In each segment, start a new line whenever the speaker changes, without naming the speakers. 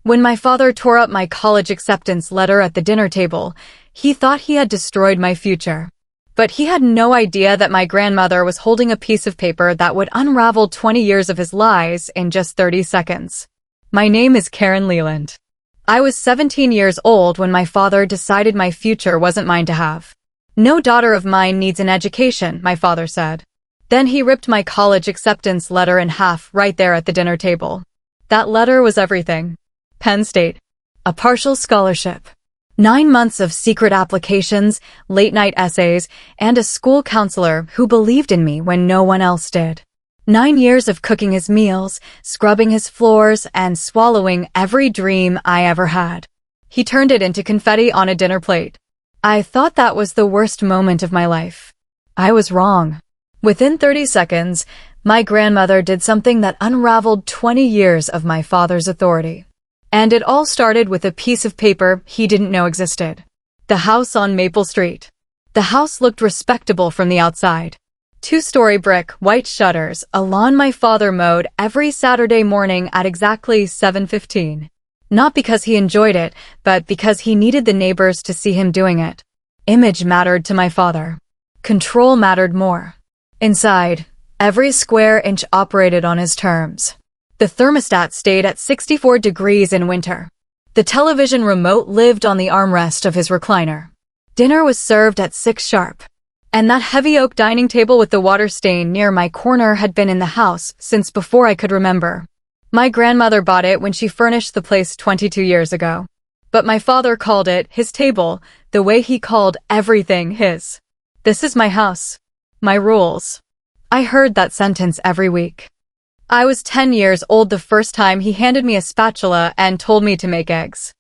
When my father tore up my college acceptance letter at the dinner table, he thought he had destroyed my future. But he had no idea that my grandmother was holding a piece of paper that would unravel 20 years of his lies in just 30 seconds. My name is Karen Leland. I was 17 years old when my father decided my future wasn't mine to have. No daughter of mine needs an education, my father said. Then he ripped my college acceptance letter in half right there at the dinner table. That letter was everything. Penn State. A partial scholarship. 9 months of secret applications, late-night essays, and a school counselor who believed in me when no one else did. 9 years of cooking his meals, scrubbing his floors, and swallowing every dream I ever had. He turned it into confetti on a dinner plate. I thought that was the worst moment of my life. I was wrong. Within 30 seconds, my grandmother did something that unraveled 20 years of my father's authority. And it all started with a piece of paper he didn't know existed. The house on Maple Street. The house looked respectable from the outside. 2-story brick, white shutters, a lawn my father mowed every Saturday morning at exactly 7:15. Not because he enjoyed it, but because he needed the neighbors to see him doing it. Image mattered to my father. Control mattered more. Inside, every square inch operated on his terms. The thermostat stayed at 64 degrees in winter. The television remote lived on the armrest of his recliner. Dinner was served at 6 sharp. And that heavy oak dining table with the water stain near my corner had been in the house since before I could remember. My grandmother bought it when she furnished the place 22 years ago. But my father called it his table, the way he called everything his. This is my house. My rules. I heard that sentence every week. I was 10 years old the first time he handed me a spatula and told me to make eggs.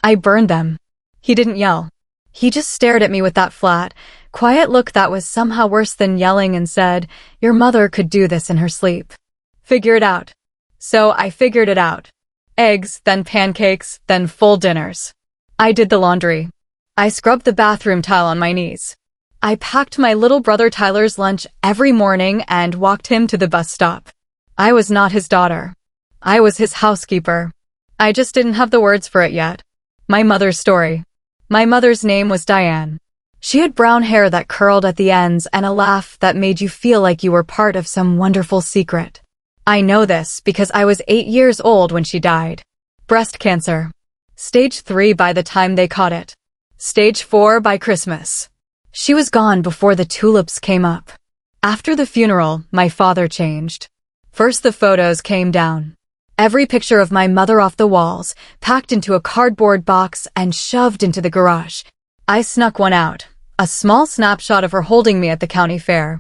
I burned them. He didn't yell. He just stared at me with that flat, quiet look that was somehow worse than yelling and said, "Your mother could do this in her sleep. Figure it out." So I figured it out. Eggs, then pancakes, then full dinners. I did the laundry. I scrubbed the bathroom tile on my knees. I packed my little brother Tyler's lunch every morning and walked him to the bus stop. I was not his daughter. I was his housekeeper. I just didn't have the words for it yet. My mother's story. My mother's name was Diane. She had brown hair that curled at the ends and a laugh that made you feel like you were part of some wonderful secret. I know this because I was 8 years old when she died. Breast cancer. Stage 3 by the time they caught it. Stage 4 by Christmas. She was gone before the tulips came up. After the funeral, my father changed. First the photos came down. Every picture of my mother off the walls, packed into a cardboard box and shoved into the garage. I snuck one out, a small snapshot of her holding me at the county fair.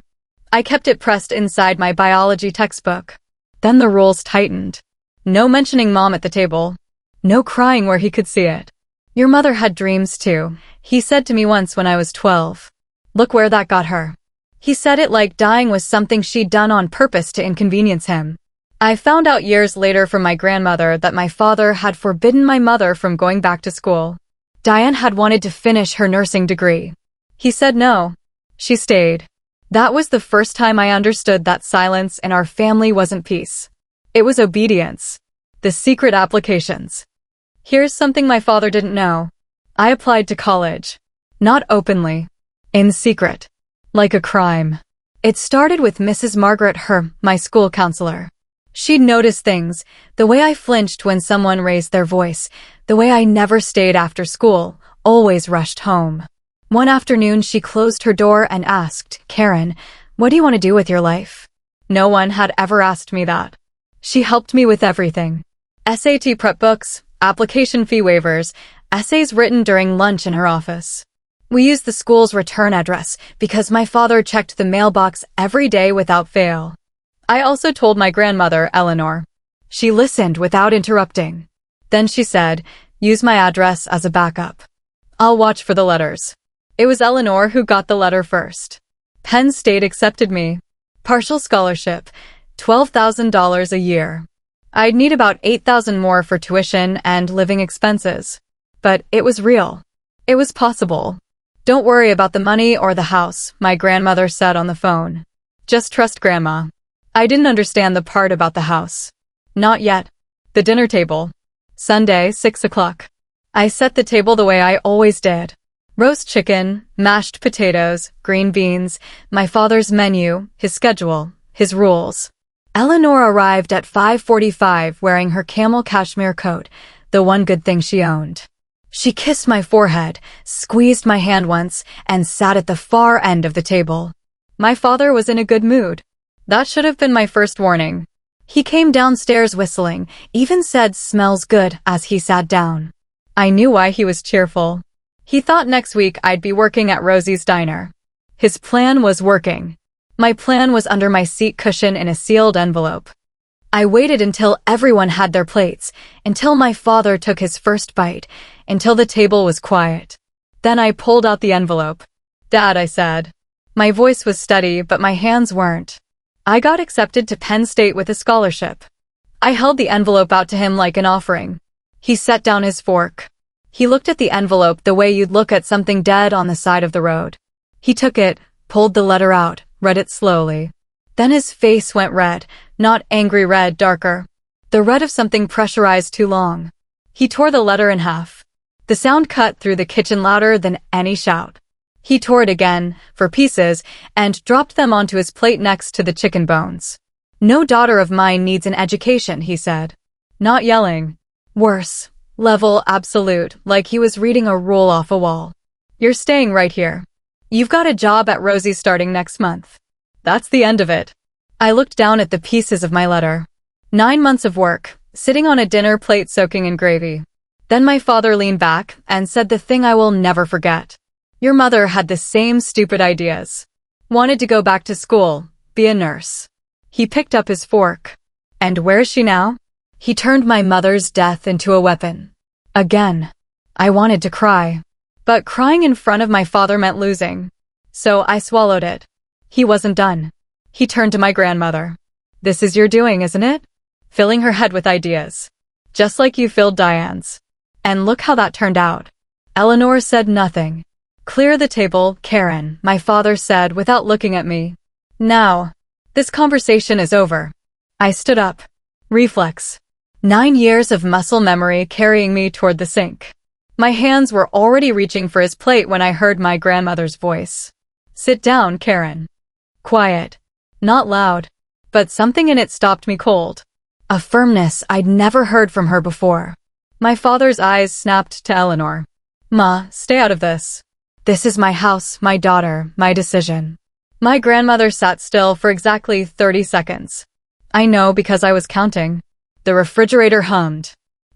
I kept it pressed inside my biology textbook. Then the rules tightened. No mentioning mom at the table. No crying where he could see it. Your mother had dreams too, he said to me once when I was 12. Look where that got her. He said it like dying was something she'd done on purpose to inconvenience him. I found out years later from my grandmother that my father had forbidden my mother from going back to school. Diane had wanted to finish her nursing degree. He said no. She stayed. That was the first time I understood that silence in our family wasn't peace. It was obedience. The secret applications. Here's something my father didn't know. I applied to college. Not openly. In secret. Like a crime. It started with Mrs. Margaret Herr, my school counselor. She'd noticed things, the way I flinched when someone raised their voice, the way I never stayed after school, always rushed home. One afternoon she closed her door and asked, "Karen, what do you want to do with your life?" No one had ever asked me that. She helped me with everything. SAT prep books, application fee waivers, essays written during lunch in her office. We used the school's return address because my father checked the mailbox every day without fail. I also told my grandmother, Eleanor. She listened without interrupting. Then she said, "Use my address as a backup. I'll watch for the letters." It was Eleanor who got the letter first. Penn State accepted me. Partial scholarship, $12,000 a year. I'd need about $8,000 more for tuition and living expenses. But it was real. It was possible. "Don't worry about the money or the house," my grandmother said on the phone. "Just trust Grandma." I didn't understand the part about the house. Not yet. The dinner table. Sunday, 6 o'clock. I set the table the way I always did. Roast chicken, mashed potatoes, green beans, my father's menu, his schedule, his rules. Eleanor arrived at 5:45 wearing her camel cashmere coat, the one good thing she owned. She kissed my forehead, squeezed my hand once, and sat at the far end of the table. My father was in a good mood. That should have been my first warning. He came downstairs whistling, even said "smells good" as he sat down. I knew why he was cheerful. He thought next week I'd be working at Rosie's diner. His plan was working. My plan was under my seat cushion in a sealed envelope. I waited until everyone had their plates, until my father took his first bite, until the table was quiet. Then I pulled out the envelope. "Dad," I said. My voice was steady, but my hands weren't. I got accepted to Penn State with a scholarship. I held the envelope out to him like an offering. He set down his fork. He looked at the envelope the way you'd look at something dead on the side of the road. He took it, pulled the letter out, read it slowly. Then his face went red, not angry red, darker. The red of something pressurized too long. He tore the letter in half. The sound cut through the kitchen louder than any shout. He tore it again, for pieces, and dropped them onto his plate next to the chicken bones. "No daughter of mine needs an education," he said. Not yelling. Worse. Level, absolute, like he was reading a rule off a wall. "You're staying right here. You've got a job at Rosie's starting next month. That's the end of it." I looked down at the pieces of my letter. 9 months of work, sitting on a dinner plate soaking in gravy. Then my father leaned back and said the thing I will never forget. "Your mother had the same stupid ideas. Wanted to go back to school, be a nurse." He picked up his fork. "And where is she now?" He turned my mother's death into a weapon. Again. I wanted to cry. But crying in front of my father meant losing. So I swallowed it. He wasn't done. He turned to my grandmother. "This is your doing, isn't it?" Filling her head with ideas. "Just like you filled Diane's. And look how that turned out." Eleanor said nothing. "Clear the table, Karen," my father said without looking at me. "Now. This conversation is over." I stood up. Reflex. 9 years of muscle memory carrying me toward the sink. My hands were already reaching for his plate when I heard my grandmother's voice. "Sit down, Karen." Quiet. Not loud. But something in it stopped me cold. A firmness I'd never heard from her before. My father's eyes snapped to Eleanor. "Ma, stay out of this. This is my house, my daughter, my decision." My grandmother sat still for exactly 30 seconds. I know because I was counting. The refrigerator hummed.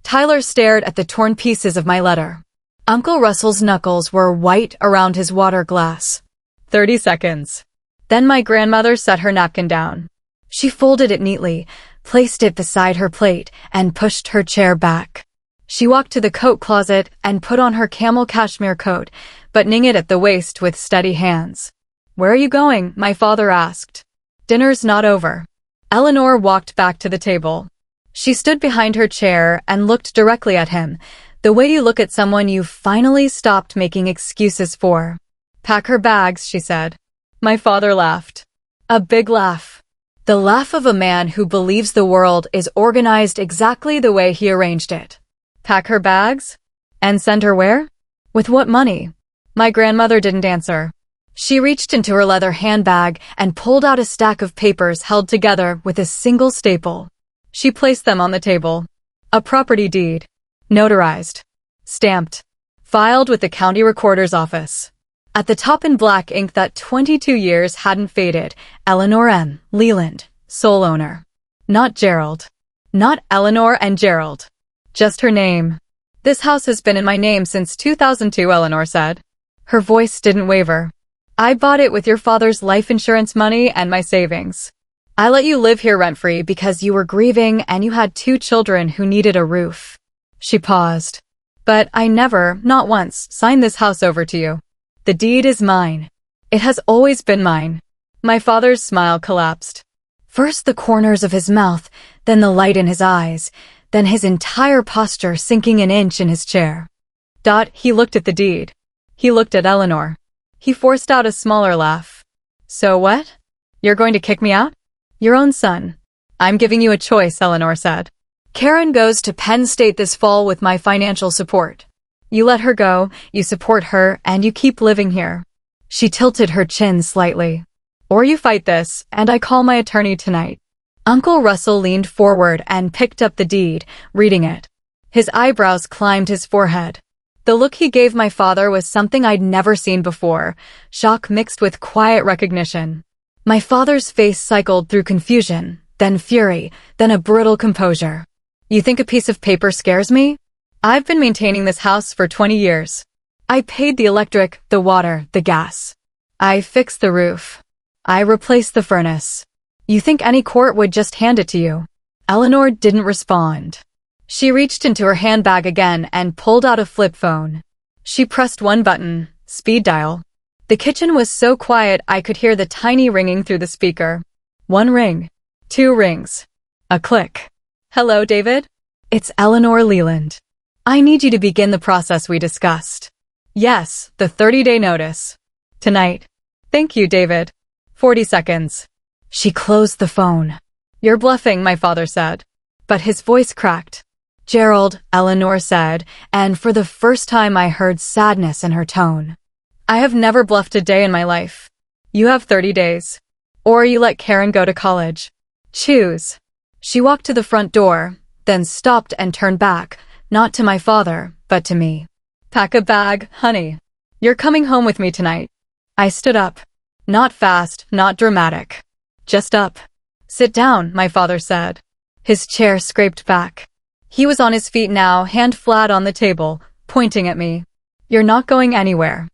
Tyler stared at the torn pieces of my letter. Uncle Russell's knuckles were white around his water glass. 30 seconds. Then my grandmother set her napkin down. She folded it neatly, placed it beside her plate, and pushed her chair back. She walked to the coat closet and put on her camel cashmere coat, buttoning it at the waist with steady hands. "Where are you going?" my father asked. "Dinner's not over." Eleanor walked back to the table. She stood behind her chair and looked directly at him, the way you look at someone you've finally stopped making excuses for. "Pack her bags," she said. My father laughed. A big laugh. The laugh of a man who believes the world is organized exactly the way he arranged it. Pack her bags? And send her where? With what money? My grandmother didn't answer. She reached into her leather handbag and pulled out a stack of papers held together with a single staple. She placed them on the table. A property deed. Notarized. Stamped. Filed with the county recorder's office. At the top in black ink that 22 years hadn't faded, Eleanor M. Leland, sole owner. Not Gerald. Not Eleanor and Gerald. Just her name. "This house has been in my name since 2002, Eleanor said. Her voice didn't waver. "I bought it with your father's life insurance money and my savings. I let you live here rent-free because you were grieving and you had 2 children who needed a roof." She paused. "But I never, not once, signed this house over to you. The deed is mine. It has always been mine." My father's smile collapsed. First the corners of his mouth, then the light in his eyes, then his entire posture sinking an inch in his chair. He looked at the deed. He looked at Eleanor. He forced out a smaller laugh. "So what? You're going to kick me out?" "Your own son. I'm giving you a choice," Eleanor said. Karen goes to Penn State this fall with my financial support. You let her go, you support her, and you keep living here. She tilted her chin slightly. Or you fight this, and I call my attorney tonight. Uncle Russell leaned forward and picked up the deed, reading it. His eyebrows climbed his forehead. The look he gave my father was something I'd never seen before, shock mixed with quiet recognition. My father's face cycled through confusion, then fury, then a brittle composure. You think a piece of paper scares me? I've been maintaining this house for 20 years. I paid the electric, the water, the gas. I fixed the roof. I replaced the furnace. You think any court would just hand it to you? Eleanor didn't respond. She reached into her handbag again and pulled out a flip phone. She pressed one button, speed dial. The kitchen was so quiet I could hear the tiny ringing through the speaker. One ring. Two rings. A click. Hello, David? It's Eleanor Leland. I need you to begin the process we discussed. Yes, the 30-day notice. Tonight. Thank you, David. 40 seconds. She closed the phone. You're bluffing, my father said. But his voice cracked. Gerald, Eleanor said, and for the first time I heard sadness in her tone. I have never bluffed a day in my life. You have 30 days. Or you let Karen go to college. Choose. She walked to the front door, then stopped and turned back, not to my father, but to me. Pack a bag, honey. You're coming home with me tonight. I stood up. Not fast, not dramatic. Just up. Sit down, my father said. His chair scraped back. He was on his feet now, hand flat on the table, pointing at me. You're not going anywhere.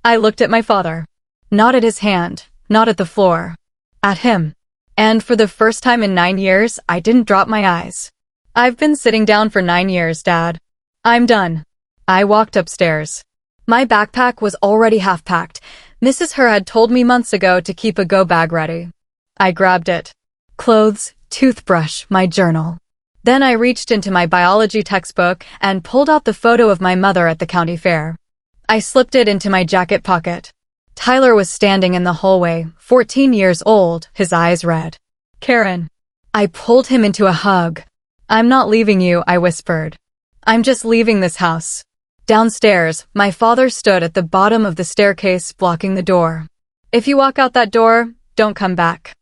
I looked at my father. Not at his hand, not at the floor. At him. And for the first time in 9 years, I didn't drop my eyes. I've been sitting down for 9 years, Dad. I'm done. I walked upstairs. My backpack was already half packed. Mrs. Herr had told me months ago to keep a go bag ready. I grabbed it. Clothes, toothbrush, my journal. Then I reached into my biology textbook and pulled out the photo of my mother at the county fair. I slipped it into my jacket pocket. Tyler was standing in the hallway, 14 years old, his eyes red. Karen. I pulled him into a hug. I'm not leaving you, I whispered. I'm just leaving this house. Downstairs, my father stood at the bottom of the staircase blocking the door. If you walk out that door, don't come back.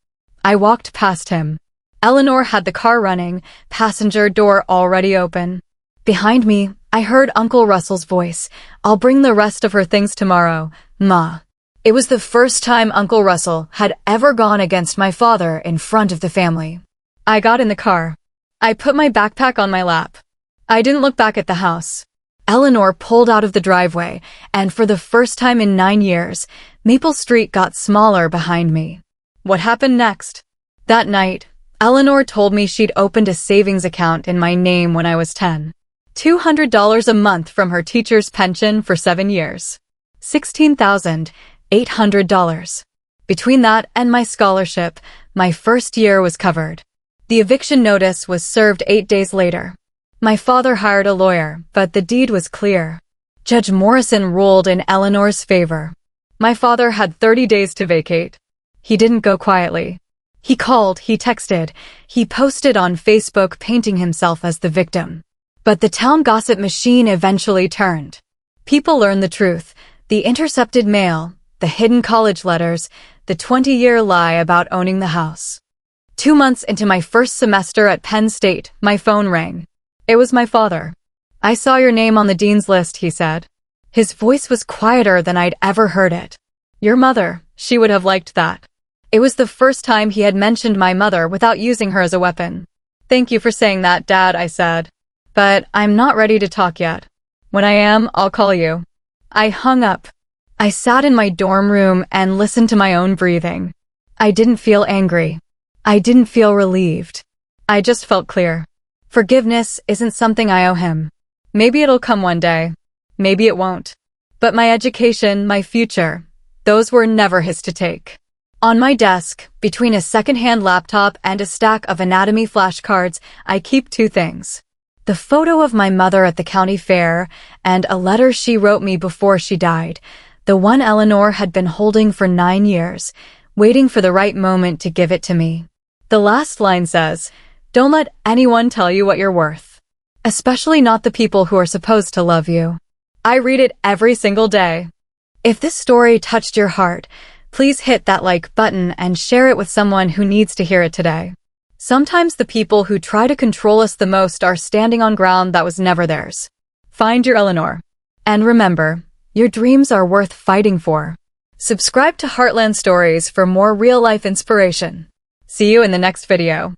I walked past him. Eleanor had the car running, passenger door already open. Behind me, I heard Uncle Russell's voice. I'll bring the rest of her things tomorrow, Ma. It was the first time Uncle Russell had ever gone against my father in front of the family. I got in the car. I put my backpack on my lap. I didn't look back at the house. Eleanor pulled out of the driveway, and for the first time in 9 years, Maple Street got smaller behind me. What happened next? That night, Eleanor told me she'd opened a savings account in my name when I was 10. $200 a month from her teacher's pension for 7 years. $16,800. Between that and my scholarship, my first year was covered. The eviction notice was served 8 days later. My father hired a lawyer, but the deed was clear. Judge Morrison ruled in Eleanor's favor. My father had 30 days to vacate. He didn't go quietly. He called, he texted, he posted on Facebook painting himself as the victim. But the town gossip machine eventually turned. People learned the truth, the intercepted mail, the hidden college letters, the 20-year lie about owning the house. 2 months into my first semester at Penn State, my phone rang. It was my father. I saw your name on the dean's list, he said. His voice was quieter than I'd ever heard it. Your mother, she would have liked that. It was the first time he had mentioned my mother without using her as a weapon. Thank you for saying that, Dad, I said. But I'm not ready to talk yet. When I am, I'll call you. I hung up. I sat in my dorm room and listened to my own breathing. I didn't feel angry. I didn't feel relieved. I just felt clear. Forgiveness isn't something I owe him. Maybe it'll come one day. Maybe it won't. But my education, my future, those were never his to take. On my desk, between a second-hand laptop and a stack of anatomy flashcards, I keep 2 things. The photo of my mother at the county fair and a letter she wrote me before she died, the one Eleanor had been holding for 9 years, waiting for the right moment to give it to me. The last line says, Don't let anyone tell you what you're worth, especially not the people who are supposed to love you. I read it every single day. If this story touched your heart, please hit that like button and share it with someone who needs to hear it today. Sometimes the people who try to control us the most are standing on ground that was never theirs. Find your Eleanor. And remember, your dreams are worth fighting for. Subscribe to Heartland Stories for more real-life inspiration. See you in the next video.